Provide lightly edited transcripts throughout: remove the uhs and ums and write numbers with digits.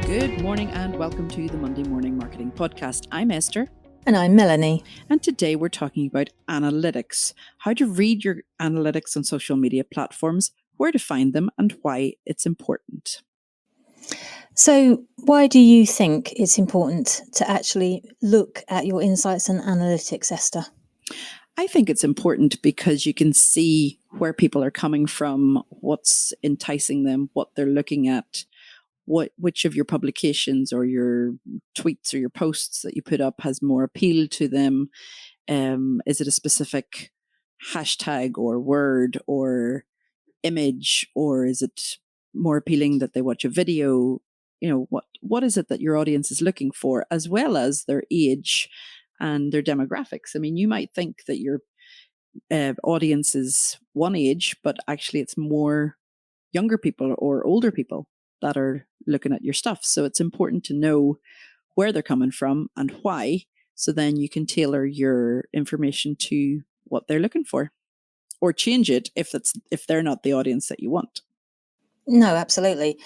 Good morning and welcome to the Monday Morning Marketing Podcast. I'm Esther. And I'm Melanie. And today we're talking about analytics, how to read your analytics on social media platforms, where to find them, and why it's important. So why do you think it's important to actually look at your insights and analytics, Esther? I think it's important because you can see where people are coming from, what's enticing them, what they're looking at, which of your publications or your tweets or your posts that you put up has more appeal to them. Is it a specific hashtag or word or image, or is it more appealing that they watch a video? You know, what is it that your audience is looking for, as well as their age and their demographics? I mean, you might think that your audience is one age, but actually it's more younger people or older people that are looking at your stuff. So it's important to know where they're coming from and why, so then you can tailor your information to what they're looking for, or change it if they're not the audience that you want. No, absolutely.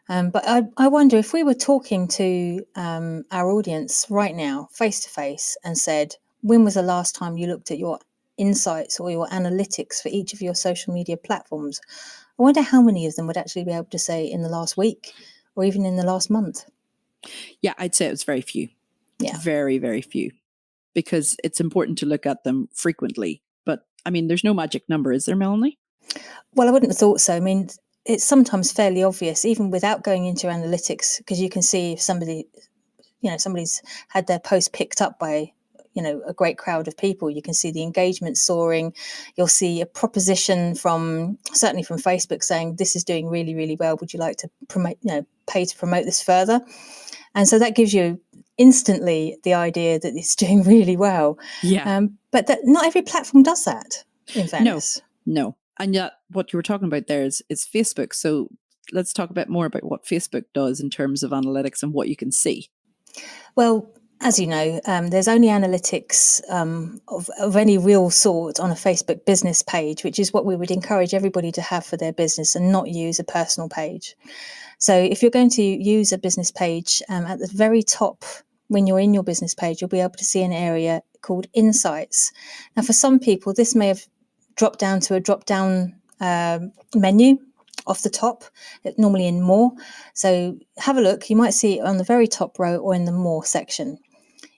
But I wonder if we were talking to our audience right now, face to face, and said, when was the last time you looked at your insights or your analytics for each of your social media platforms? I wonder how many of them would actually be able to say in the last week or even in the last month. Yeah, I'd say it was very few. Yeah. Very, very few, because it's important to look at them frequently. But I mean, there's no magic number, is there, Melanie? Well, I wouldn't have thought so. I mean, it's sometimes fairly obvious, even without going into analytics, because you can see if somebody's had their post picked up by a great crowd of people. You can see the engagement soaring. You'll see a proposition certainly from Facebook saying, this is doing really, really well. Would you like to pay to promote this further? And so that gives you instantly the idea that it's doing really well. Yeah. But not every platform does that, in fairness. No. And yet what you were talking about there is Facebook. So let's talk a bit more about what Facebook does in terms of analytics and what you can see. Well, as you know, there's only analytics of any real sort on a Facebook business page, which is what we would encourage everybody to have for their business and not use a personal page. So if you're going to use a business page, at the very top, when you're in your business page, you'll be able to see an area called Insights. Now, for some people, this may have dropped down to a drop-down menu off the top, normally in More. So have a look. You might see it on the very top row or in the More section.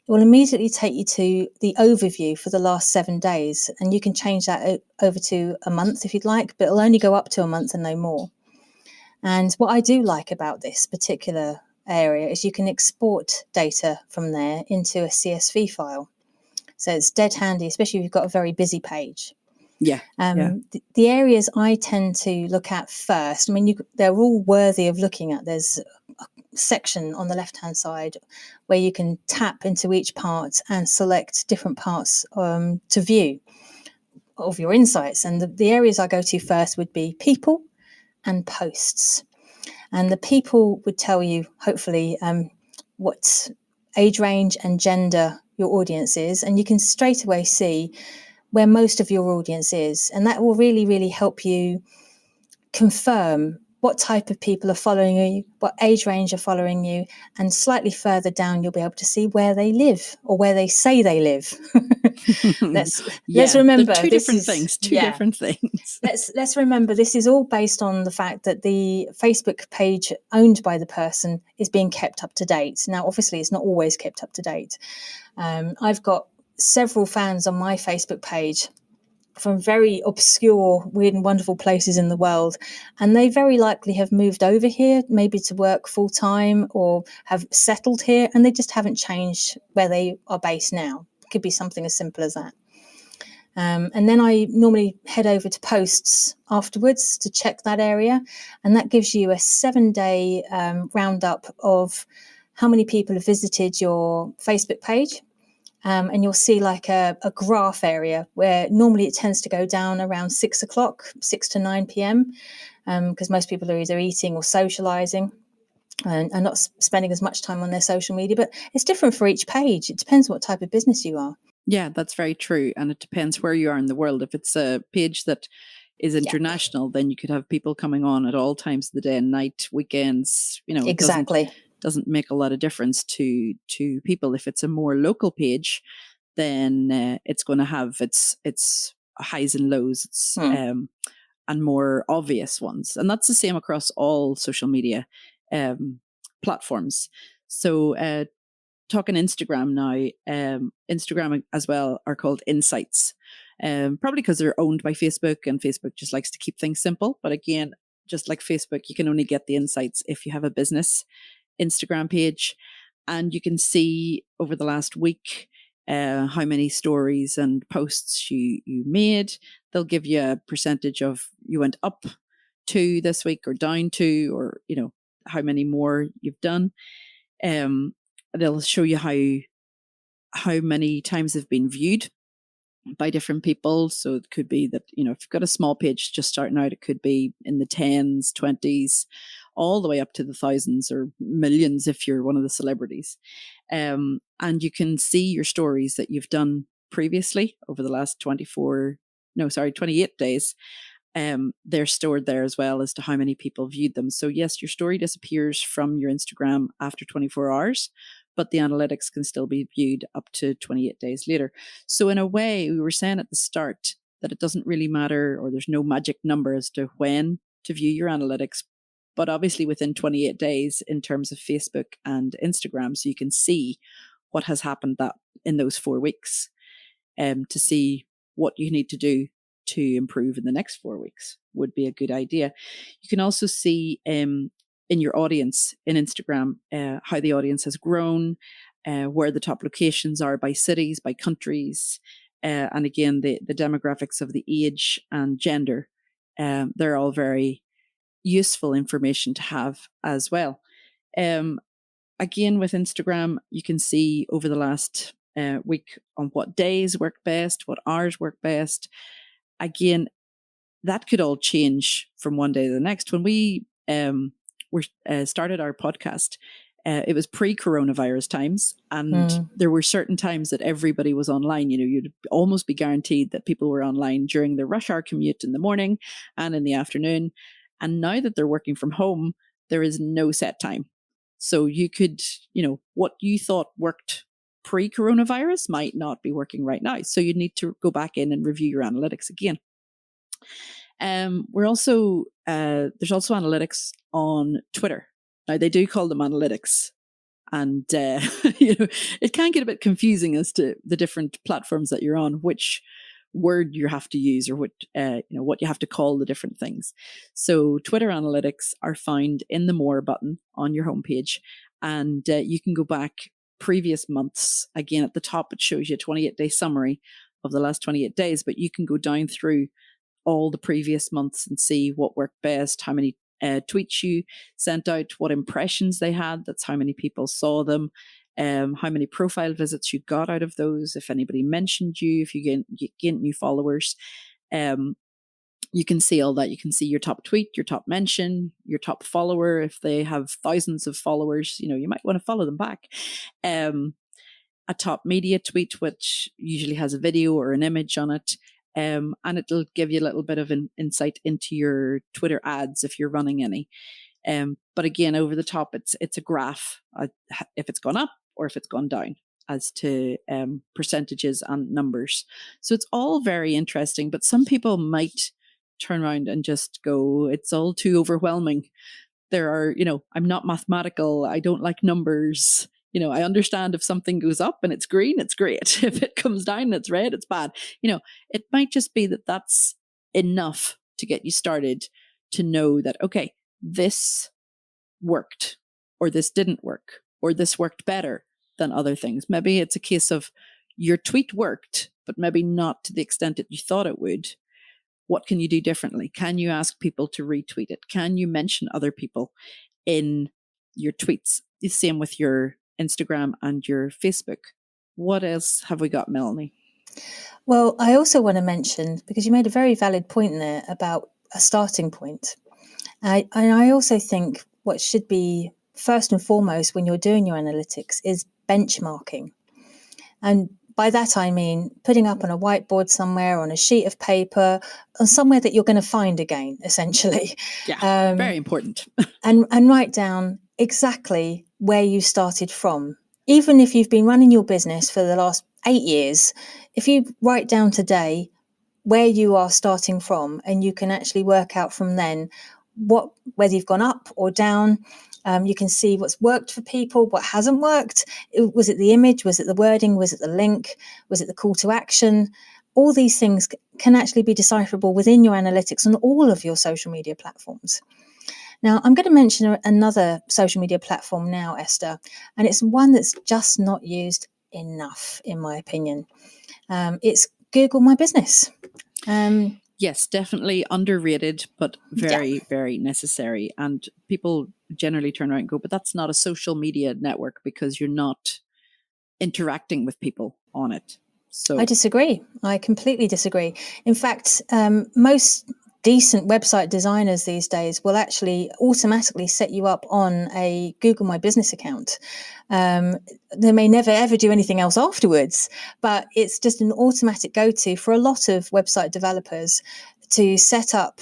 It will immediately take you to the overview for the last 7 days, and you can change that over to a month if you'd like, but it'll only go up to a month and no more. And what I do like about this particular area is you can export data from there into a CSV file. So it's dead handy, especially if you've got a very busy page. Yeah. The areas I tend to look at first, I mean, they're all worthy of looking at. There's a section on the left-hand side where you can tap into each part and select different parts to view of your insights. And the areas I go to first would be people and posts. And the people would tell you, hopefully, what age range and gender your audience is. And you can straight away see where most of your audience is. And that will really, really help you confirm what type of people are following you, what age range are following you, and slightly further down, you'll be able to see where they live or where they say they live. Let's remember two different things. Let's remember this is all based on the fact that the Facebook page owned by the person is being kept up to date. Now, obviously, it's not always kept up to date. I've got several fans on my Facebook page from very obscure, weird and wonderful places in the world. And they very likely have moved over here, maybe to work full time, or have settled here, and they just haven't changed where they are based now. It could be something as simple as that. And then I normally head over to posts afterwards to check that area. And that gives you a 7-day roundup of how many people have visited your Facebook page. And you'll see like a graph area where normally it tends to go down around 6 to 9 p.m. Because most people are either eating or socializing. and not spending as much time on their social media. But it's different for each page. It depends what type of business you are. Yeah, that's very true. And it depends where you are in the world. If it's a page that is international, then you could have people coming on at all times of the day and night, weekends. It Exactly. doesn't make a lot of difference to people. If it's a more local page, then it's going to have its highs and lows. It's and more obvious ones. And that's the same across all social media platforms. So talking Instagram now, Instagram as well are called Insights, probably because they're owned by Facebook and Facebook just likes to keep things simple. But again, just like Facebook, you can only get the insights if you have a business Instagram page. And you can see over the last week how many stories and posts you made. They'll give you a percentage of you went up to this week or down to, or how many more you've done. They'll show you how many times they've been viewed by different people. So it could be that, if you've got a small page just starting out, it could be in the 10s, 20s, all the way up to the thousands or millions if you're one of the celebrities. And you can see your stories that you've done previously over the last 28 days. They're stored there as well as to how many people viewed them. So yes, your story disappears from your Instagram after 24 hours, but the analytics can still be viewed up to 28 days later. So in a way, we were saying at the start that it doesn't really matter, or there's no magic number as to when to view your analytics, but obviously within 28 days in terms of Facebook and Instagram, so you can see what has happened that in those 4 weeks, to see what you need to do to improve in the next 4 weeks would be a good idea. You can also see in your audience in Instagram how the audience has grown, where the top locations are by cities, by countries, and again the demographics of the age and gender. They're all very useful information to have as well. Again, with Instagram, you can see over the last week on what days work best, what hours work best. Again, that could all change from one day to the next. When we started our podcast, it was pre-coronavirus times, and there were certain times that everybody was online. You'd almost be guaranteed that people were online during the rush hour commute in the morning and in the afternoon. And now that they're working from home, there is no set time. So you could, what you thought worked pre-coronavirus might not be working right now. So you need to go back in and review your analytics again. We're also, there's also analytics on Twitter. Now they do call them analytics, and it can get a bit confusing as to the different platforms that you're on, which word you have to use, or what you have to call the different things. So Twitter analytics are found in the More button on your homepage, and you can go back previous months. Again, at the top it shows you a 28-day summary of the last 28 days, but you can go down through all the previous months and see what worked best, how many tweets you sent out, what impressions they had, that's how many people saw them, how many profile visits you got out of those, if anybody mentioned you, if you gained new followers. You can see all that. You can see your top tweet, your top mention, your top follower. If they have thousands of followers, you might want to follow them back. A top media tweet, which usually has a video or an image on it. And it'll give you a little bit of an insight into your Twitter ads if you're running any. But again, over the top, it's a graph, if it's gone up or if it's gone down, as to percentages and numbers. So it's all very interesting, but some people might turn around and just go, it's all too overwhelming. There are, I'm not mathematical. I don't like numbers. I understand if something goes up and it's green, it's great. If it comes down and it's red, it's bad. It might just be that that's enough to get you started to know that, okay, this worked, or this didn't work, or this worked better than other things. Maybe it's a case of your tweet worked, but maybe not to the extent that you thought it would. What can you do differently? Can you ask people to retweet it? Can you mention other people in your tweets? The same with your Instagram and your Facebook. What else have we got, Melanie? Well, I also want to mention, because you made a very valid point there about a starting point. I also think what should be first and foremost, when you're doing your analytics, is benchmarking. And by that, I mean putting up on a whiteboard somewhere, on a sheet of paper, or somewhere that you're going to find again, essentially. Yeah, very important. and write down exactly where you started from. Even if you've been running your business for the last 8 years, if you write down today where you are starting from, and you can actually work out from then whether you've gone up or down. You can see what's worked for people, what hasn't worked. Was it the image? Was it the wording? Was it the link? Was it the call to action? All these things can actually be decipherable within your analytics on all of your social media platforms. Now, I'm going to mention another social media platform now, Esther, and it's one that's just not used enough, in my opinion. It's Google My Business. Yes, definitely underrated, but very, very necessary. And people generally turn around and go, but that's not a social media network because you're not interacting with people on it. So I disagree. I completely disagree. In fact, most decent website designers these days will actually automatically set you up on a Google My Business account. They may never ever do anything else afterwards, but it's just an automatic go-to for a lot of website developers to set up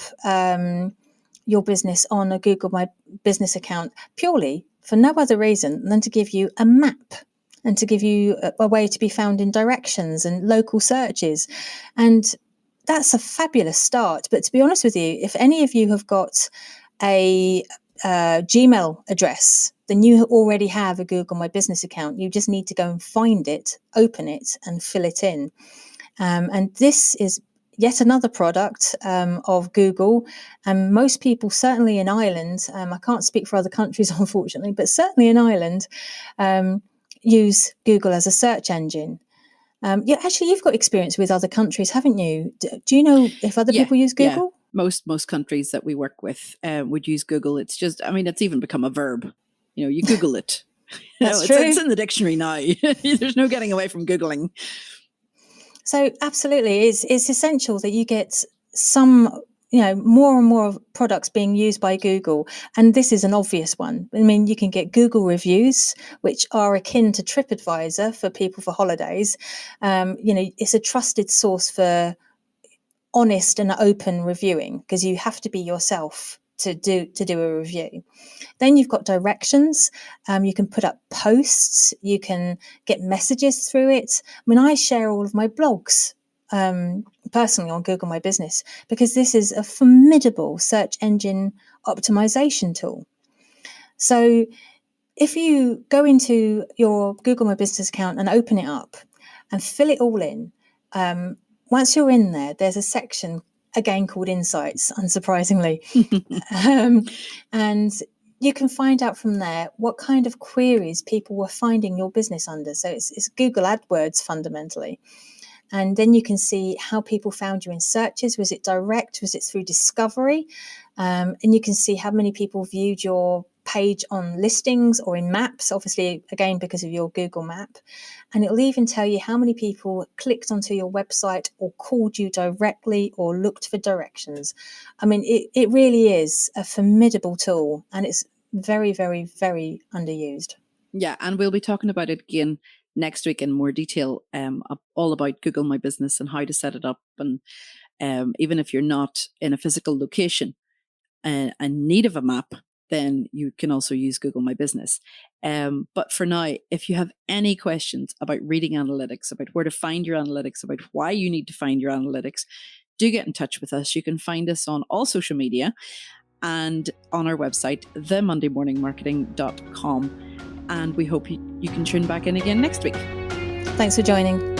your business on a Google My Business account purely for no other reason than to give you a map and to give you a way to be found in directions and local searches. And that's a fabulous start. But to be honest with you, if any of you have got a Gmail address, then you already have a Google My Business account. You just need to go and find it, open it, and fill it in. And this is yet another product of Google. And most people, certainly in Ireland, I can't speak for other countries, unfortunately, but certainly in Ireland, use Google as a search engine. You've got experience with other countries, haven't you? Do you know if other people use Google? Yeah. Most countries that we work with would use Google. It's just, it's even become a verb. You Google it. That's true. It's in the dictionary now. There's no getting away from Googling. So absolutely, it's essential that you get some, more and more products being used by Google. And this is an obvious one. I mean, you can get Google reviews, which are akin to TripAdvisor for people for holidays. It's a trusted source for honest and open reviewing, because you have to be yourself to do a review. Then you've got directions. You can put up posts. You can get messages through it. I mean, I share all of my blogs personally on Google My Business, because this is a formidable search engine optimization tool. So if you go into your Google My Business account and open it up and fill it all in, once you're in there, there's a section again called Insights, unsurprisingly. And you can find out from there what kind of queries people were finding your business under. So it's Google AdWords fundamentally. And then you can see how people found you in searches. Was it direct? Was it through discovery? And you can see how many people viewed your page on listings or in maps, obviously, again, because of your Google map. And it'll even tell you how many people clicked onto your website or called you directly or looked for directions. I mean, it really is a formidable tool, and it's very, very, very underused. Yeah, and we'll be talking about it again next week in more detail, all about Google My Business and how to set it up. And even if you're not in a physical location and in need of a map, then you can also use Google My Business. But for now, if you have any questions about reading analytics, about where to find your analytics, about why you need to find your analytics, do get in touch with us. You can find us on all social media and on our website, themondaymorningmarketing.com. And we hope you can tune back in again next week. Thanks for joining.